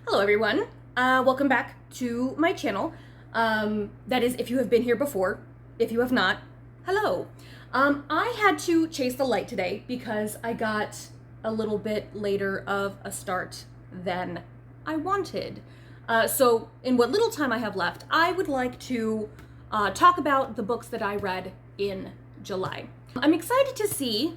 Hello everyone, welcome back to my channel. That is, if you have been here before. If you have not, hello. I had to chase the light today because I got a little bit later of a start than I wanted. So in what little time I have left, I would like to talk about the books that I read in July. I'm excited to see,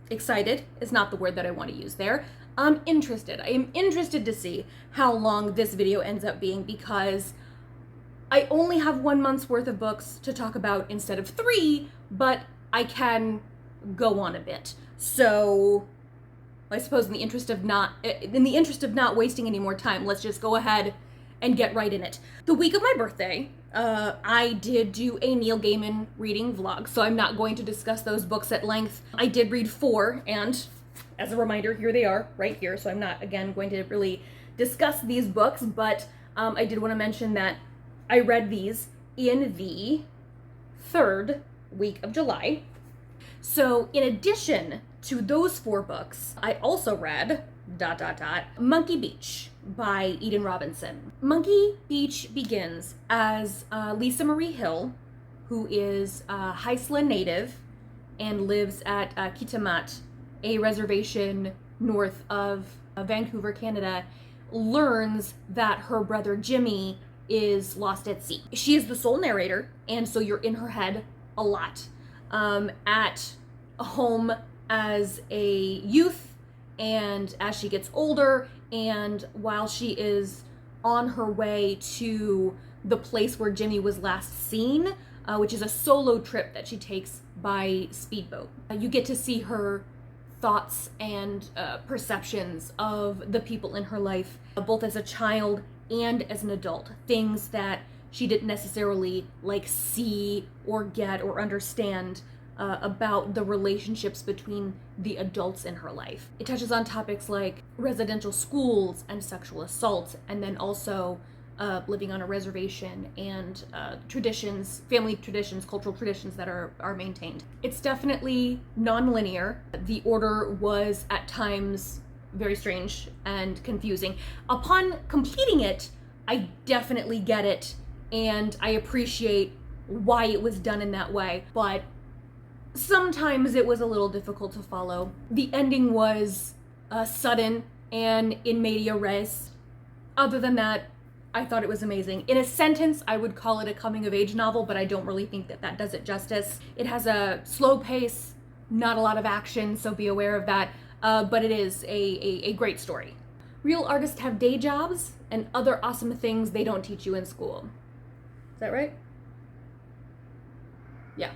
excited is not the word that I want to use there. I'm interested. I am interested to see how long this video ends up being because I only have 1 month's worth of books to talk about instead of 3, but I can go on a bit. So I suppose in the interest of not wasting any more time, let's just go ahead and get right in it. The week of my birthday, I did do a Neil Gaiman reading vlog, so I'm not going to discuss those books at length. I did read 4, and as a reminder, here they are, right here, so I'm not, again, going to really discuss these books, but I did want to mention that I read these in the 3rd week of July. So in addition to those 4 books, I also read, Monkey Beach by Eden Robinson. Monkey Beach begins as Lisa Marie Hill, who is a Haisla native and lives at Kitimat, a reservation north of Vancouver, Canada, learns that her brother Jimmy is lost at sea. She is the sole narrator, and so you're in her head a lot. At home as a youth, and as she gets older, and while she is on her way to the place where Jimmy was last seen, which is a solo trip that she takes by speedboat. You get to see her thoughts and perceptions of the people in her life, both as a child and as an adult. Things that she didn't necessarily see or get or understand about the relationships between the adults in her life. It touches on topics like residential schools and sexual assault, and then also living on a reservation and traditions, family traditions, cultural traditions that are maintained. It's definitely non-linear. The order was at times very strange and confusing. Upon completing it, I definitely get it, and I appreciate why it was done in that way, but sometimes it was a little difficult to follow. The ending was sudden and in media res. Other than that, I thought it was amazing. In a sentence, I would call it a coming-of-age novel, but I don't really think that does it justice. It has a slow pace, not a lot of action, so be aware of that, but it is a great story. Real artists have day jobs and other awesome things they don't teach you in school. Is that right? Yeah.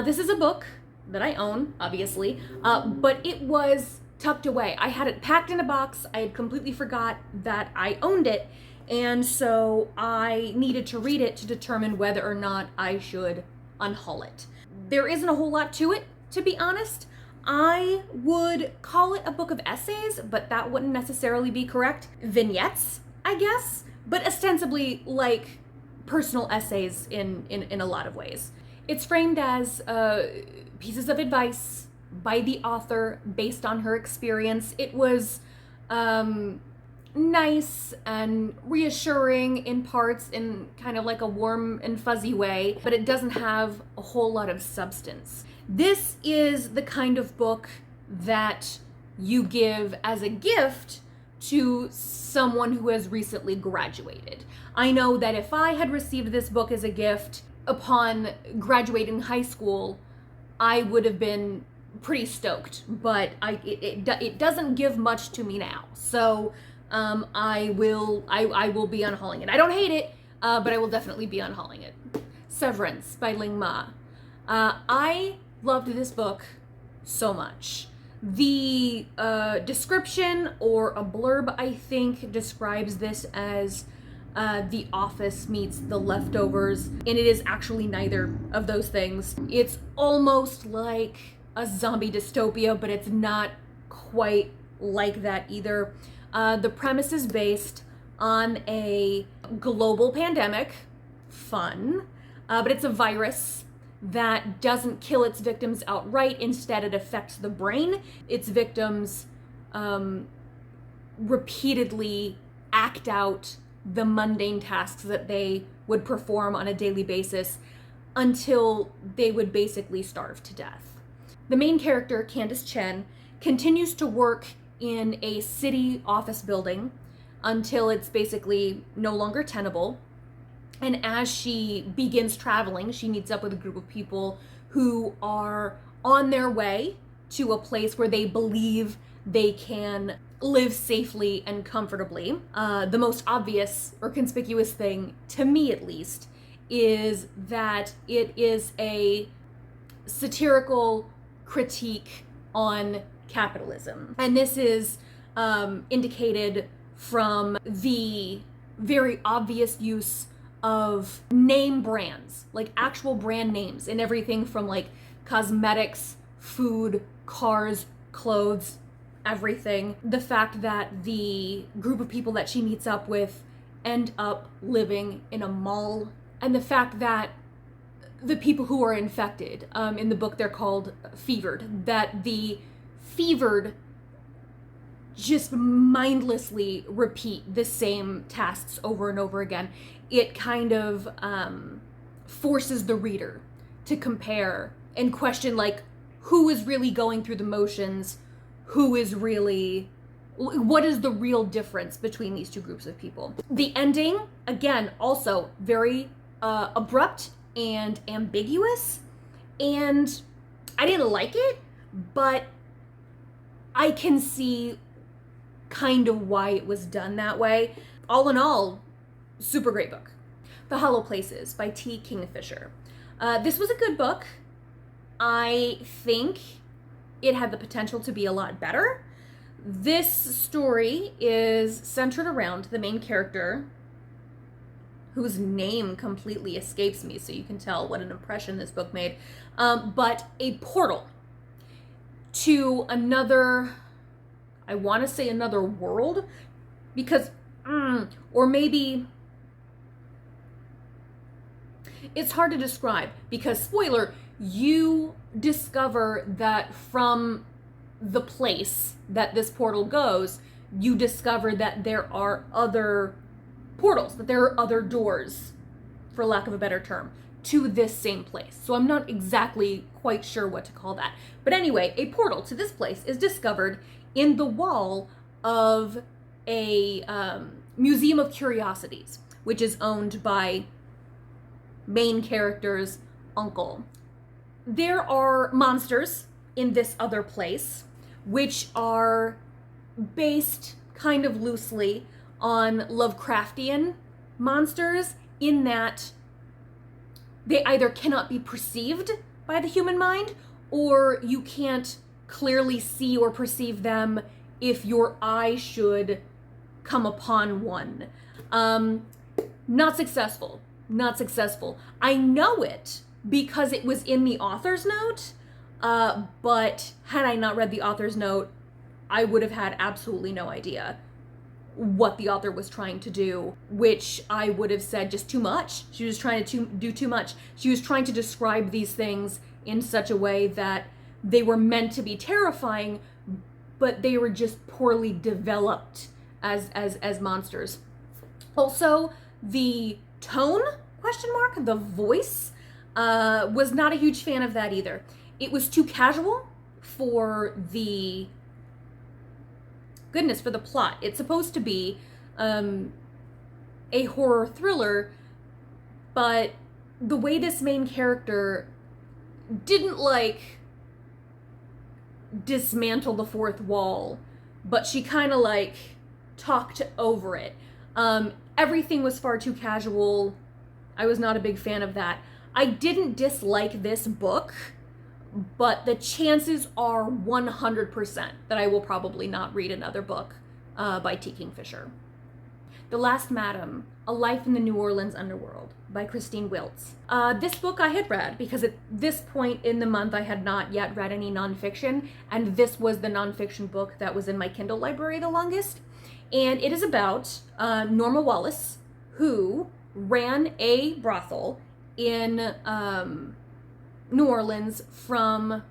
This is a book that I own, obviously, but it was tucked away. I had it packed in a box. I had completely forgot that I owned it, and so I needed to read it to determine whether or not I should unhaul it. There isn't a whole lot to it, to be honest. I would call it a book of essays, but that wouldn't necessarily be correct. Vignettes, I guess, but ostensibly like personal essays in a lot of ways. It's framed as pieces of advice by the author based on her experience. It was nice and reassuring in parts, in kind of like a warm and fuzzy way, but it doesn't have a whole lot of substance. This is the kind of book that you give as a gift to someone who has recently graduated. I know that if I had received this book as a gift upon graduating high school, I would have been pretty stoked, but it doesn't give much to me now. So I will be unhauling it. I don't hate it, but I will definitely be unhauling it. Severance by Ling Ma. I loved this book so much. The description, or a blurb, I think, describes this as The Office meets The Leftovers, and it is actually neither of those things. It's almost like a zombie dystopia, but it's not quite like that either. The premise is based on a global pandemic, fun, but it's a virus that doesn't kill its victims outright. Instead, it affects the brain. Its victims repeatedly act out the mundane tasks that they would perform on a daily basis until they would basically starve to death. The main character, Candace Chen, continues to work in a city office building until it's basically no longer tenable. And as she begins traveling, she meets up with a group of people who are on their way to a place where they believe they can live safely and comfortably. The most obvious or conspicuous thing, to me at least, is that it is a satirical critique on capitalism. And this is indicated from the very obvious use of name brands, like actual brand names in everything from like cosmetics, food, cars, clothes, everything. The fact that the group of people that she meets up with end up living in a mall, and the fact that the people who are infected, in the book they're called fevered, that the fevered just mindlessly repeat the same tasks over and over again. It kind of forces the reader to compare and question, like, who is really going through the motions, what is the real difference between these two groups of people. The ending, again, also very abrupt and ambiguous, and I didn't like it, but I can see kind of why it was done that way. All in all, super great book. The Hollow Places by T. Kingfisher. This was a good book. I think it had the potential to be a lot better. This story is centered around the main character, whose name completely escapes me, so you can tell what an impression this book made, but a portal to another, I want to say another world, because, or maybe, it's hard to describe, because, spoiler, you discover that from the place that this portal goes, you discover that there are other portals, that there are other doors, for lack of a better term, to this same place. So I'm not exactly quite sure what to call that. But anyway, a portal to this place is discovered in the wall of a museum of curiosities, which is owned by main character's uncle. There are monsters in this other place, which are based kind of loosely on Lovecraftian monsters, in that they either cannot be perceived by the human mind, or you can't clearly see or perceive them if your eye should come upon one. Not successful. I know it because it was in the author's note, but had I not read the author's note, I would have had absolutely no idea what the author was trying to do, which I would have said just too much. She was trying to do too much. She was trying to describe these things in such a way that they were meant to be terrifying, but they were just poorly developed as monsters. Also, the tone, the voice, was not a huge fan of that either. It was too casual for the plot. It's supposed to be a horror thriller, but the way this main character didn't dismantle the fourth wall, but she kind of talked over it. Everything was far too casual. I was not a big fan of that. I didn't dislike this book, but the chances are 100% that I will probably not read another book by T. Kingfisher. The Last Madam, A Life in the New Orleans Underworld by Christine Wiltz. This book I had read because at this point in the month I had not yet read any nonfiction, and this was the nonfiction book that was in my Kindle library the longest. And it is about Norma Wallace, who ran a brothel in New Orleans from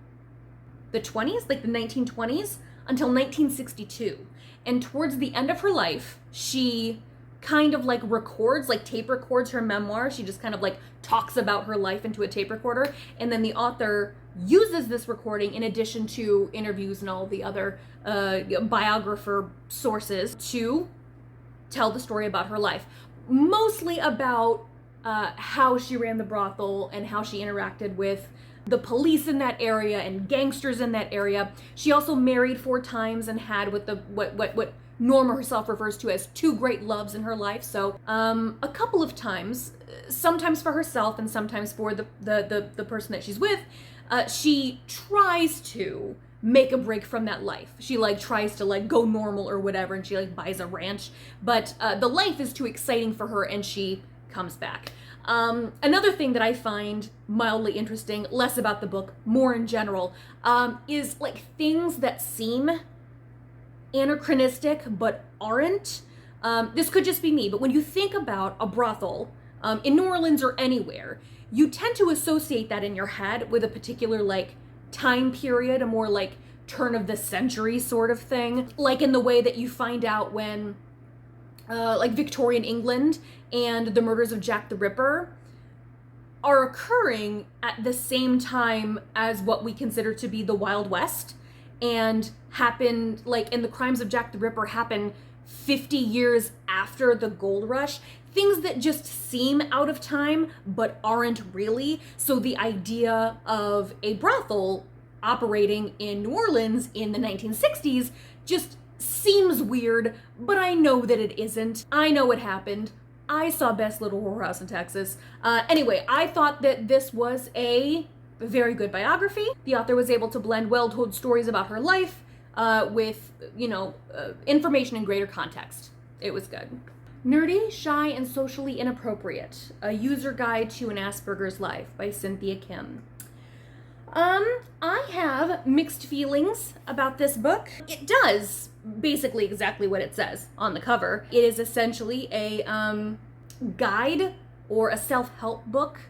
the 20s, like the 1920s, until 1962. And towards the end of her life, she kind of like records, like tape records her memoir. She just kind of like talks about her life into a tape recorder. And then the author uses this recording in addition to interviews and all the other biographer sources to tell the story about her life. Mostly about how she ran the brothel and how she interacted with the police in that area and gangsters in that area. She also married 4 times and had what Norma herself refers to as 2 great loves in her life. So a couple of times, sometimes for herself and sometimes for the person that she's with, she tries to make a break from that life. She like tries to like go normal or whatever, and she like buys a ranch, but the life is too exciting for her and she comes back. Another thing that I find mildly interesting, less about the book, more in general, is like things that seem anachronistic but aren't. This could just be me, but when you think about a brothel in New Orleans or anywhere, you tend to associate that in your head with a particular like time period, a more like turn of the century sort of thing, like in the way that you find out when like Victorian England and the murders of Jack the Ripper are occurring at the same time as what we consider to be the Wild West, and happened like, and the crimes of Jack the Ripper happen 50 years after the gold rush. Things that just seem out of time but aren't really. So the idea of a brothel operating in New Orleans in the 1960s just seems weird, but I know that it isn't. I know what happened. I saw Best Little Whorehouse in Texas. Anyway, I thought that this was a very good biography. The author was able to blend well-told stories about her life with, information in greater context. It was good. Nerdy, Shy, and Socially Inappropriate, A User Guide to an Asperger's Life by Cynthia Kim. I have mixed feelings about this book. It does basically exactly what it says on the cover. It is essentially a guide or a self-help book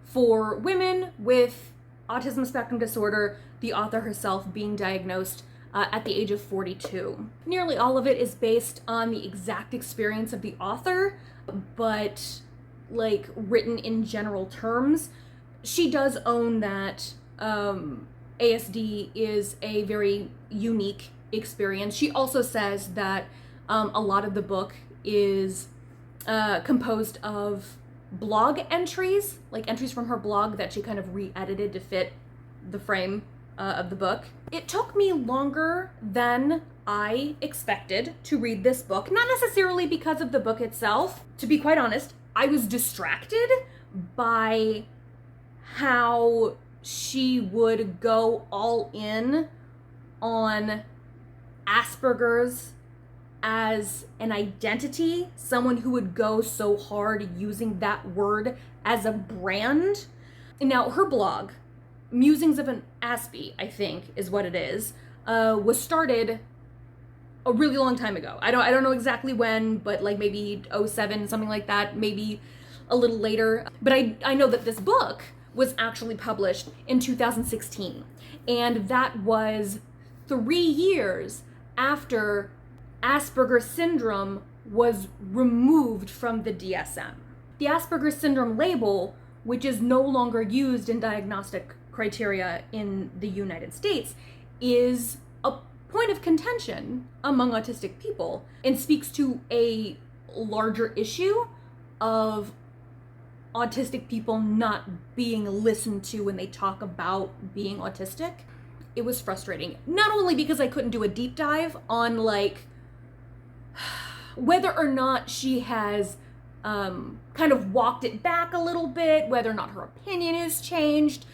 for women with autism spectrum disorder, the author herself being diagnosed at the age of 42. Nearly all of it is based on the exact experience of the author, but like written in general terms. She does own that ASD is a very unique experience. She also says that a lot of the book is composed of blog entries, like entries from her blog that she kind of re-edited to fit the frame of the book. It took me longer than I expected to read this book, not necessarily because of the book itself. To be quite honest, I was distracted by how she would go all in on Asperger's as an identity, someone who would go so hard using that word as a brand. Now, her blog, Musings of an Aspie, I think is what it is, was started a really long time ago. I don't know exactly when, but like maybe 07, something like that, maybe a little later. But I know that this book was actually published in 2016, and that was 3 years after Asperger syndrome was removed from the DSM. The Asperger syndrome label, which is no longer used in diagnostic criteria in the United States, is a point of contention among autistic people and speaks to a larger issue of autistic people not being listened to when they talk about being autistic. It was frustrating, not only because I couldn't do a deep dive on like whether or not she has kind of walked it back a little bit, whether or not her opinion has changed.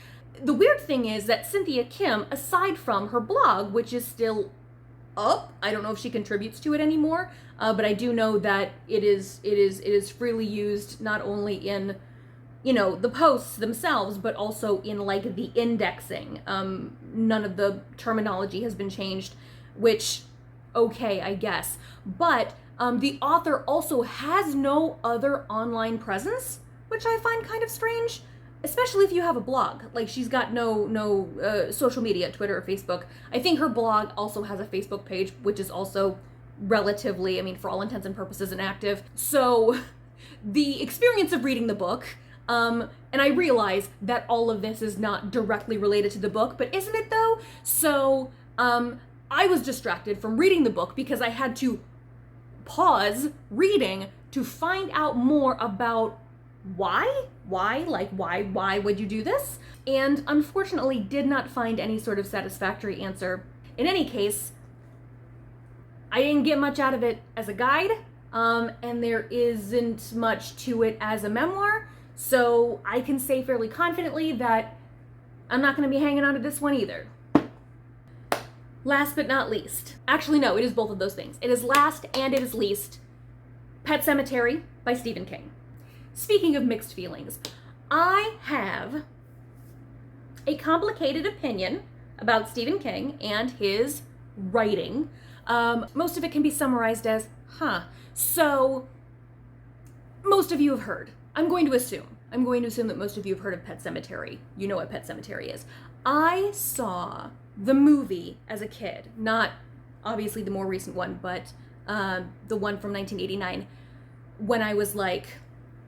The weird thing is that Cynthia Kim, aside from her blog, which is still up, I don't know if she contributes to it anymore, but I do know that it is freely used not only in, the posts themselves, but also in like the indexing. None of the terminology has been changed, which, okay, I guess. But the author also has no other online presence, which I find kind of strange, especially if you have a blog. Like, she's got no social media, Twitter or Facebook. I think her blog also has a Facebook page, which is also relatively, I mean, for all intents and purposes, inactive. So the experience of reading the book, and I realize that all of this is not directly related to the book, but isn't it though? So I was distracted from reading the book because I had to pause reading to find out more about why would you do this? And unfortunately did not find any sort of satisfactory answer. In any case, I didn't get much out of it as a guide, and there isn't much to it as a memoir, so I can say fairly confidently that I'm not going to be hanging on to this one either. Last but not least. Actually, no, it is both of those things. It is last and it is least. Pet Sematary by Stephen King. Speaking of mixed feelings, I have a complicated opinion about Stephen King and his writing. Most of it can be summarized as, So, most of you have heard. I'm going to assume that most of you have heard of Pet Sematary. You know what Pet Sematary is. I saw the movie as a kid, not obviously the more recent one, but the one from 1989, when I was like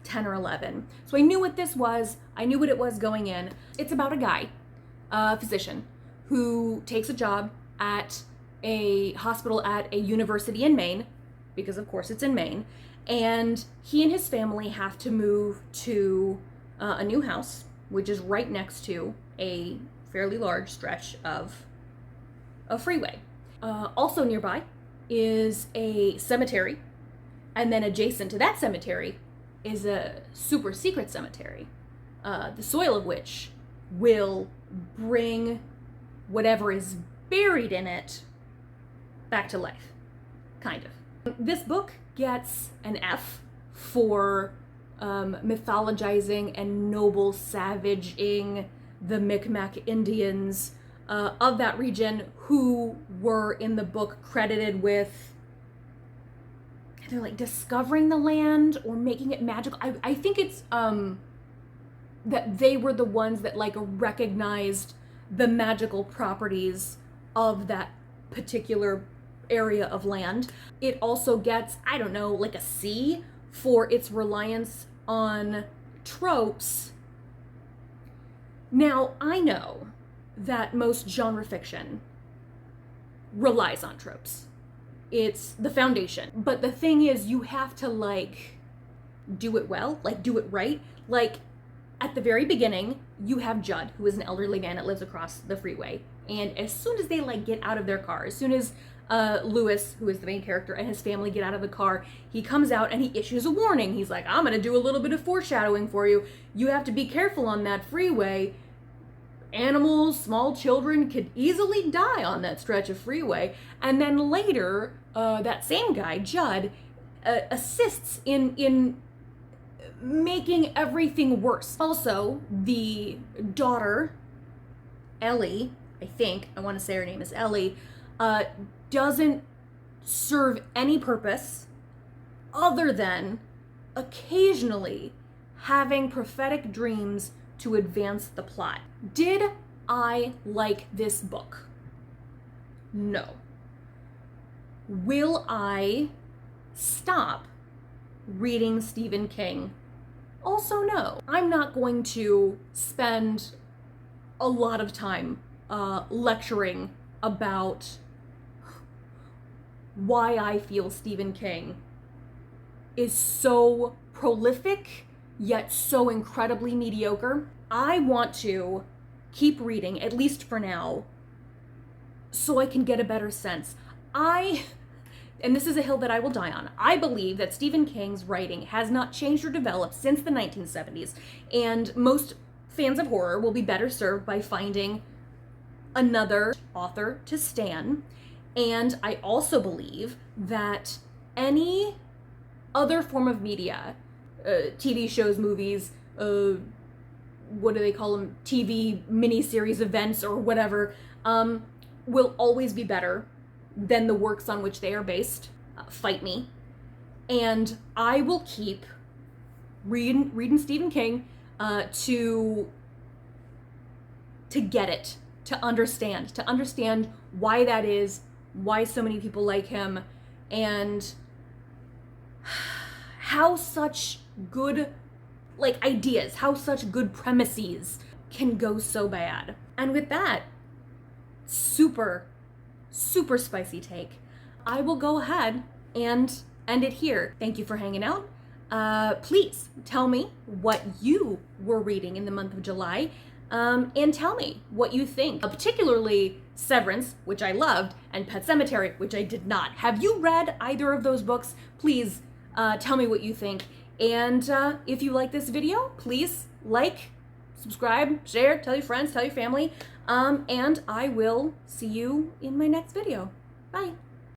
10 or 11. So I knew what this was. I knew what it was going in. It's about a guy, a physician, who takes a job at a hospital at a university in Maine, because of course it's in Maine, and he and his family have to move to a new house, which is right next to a fairly large stretch of a freeway. Also nearby is a cemetery, and then adjacent to that cemetery is a super secret cemetery, the soil of which will bring whatever is buried in it back to life, kind of. This book gets an F for mythologizing and noble savaging the Micmac Indians of that region, who were in the book credited with either like discovering the land or making it magical. I think it's that they were the ones that like recognized the magical properties of that particular area of land. It also gets, I don't know, like a C for its reliance on tropes. Now, I know that most genre fiction relies on tropes. It's the foundation. But the thing is, you have to like do it well, like do it right. Like at the very beginning, you have Judd, who is an elderly man that lives across the freeway. And as soon as they like get out of their car, as soon as Lewis, who is the main character, and his family get out of the car, he comes out and he issues a warning. He's like, I'm gonna do a little bit of foreshadowing for you. You have to be careful on that freeway. Animals, small children could easily die on that stretch of freeway. And then later, that same guy, Judd, assists in making everything worse. Also, the daughter, Ellie, I want to say her name is Ellie, doesn't serve any purpose other than occasionally having prophetic dreams to advance the plot. Did I like this book? No. Will I stop reading Stephen King? Also no. I'm not going to spend a lot of time lecturing about why I feel Stephen King is so prolific yet so incredibly mediocre. I want to keep reading, at least for now, so I can get a better sense. And this is a hill that I will die on, I believe that Stephen King's writing has not changed or developed since the 1970s, and most fans of horror will be better served by finding another author to stan. And I also believe that any other form of media, TV shows, movies, what do they call them? TV miniseries events or whatever, will always be better than the works on which they are based. Fight me. And I will keep reading Stephen King to get it, to understand why that is, why so many people like him, and how such good ideas, how such good premises can go so bad. And with that super spicy take, I will go ahead and end it here. Thank you for hanging out. Please tell me what you were reading in the month of July, and tell me what you think, particularly Severance, which I loved, and Pet Sematary, which I did not. Have you read either of those books? Please tell me what you think. And if you like this video, please like, subscribe, share, tell your friends, tell your family, and I will see you in my next video. Bye.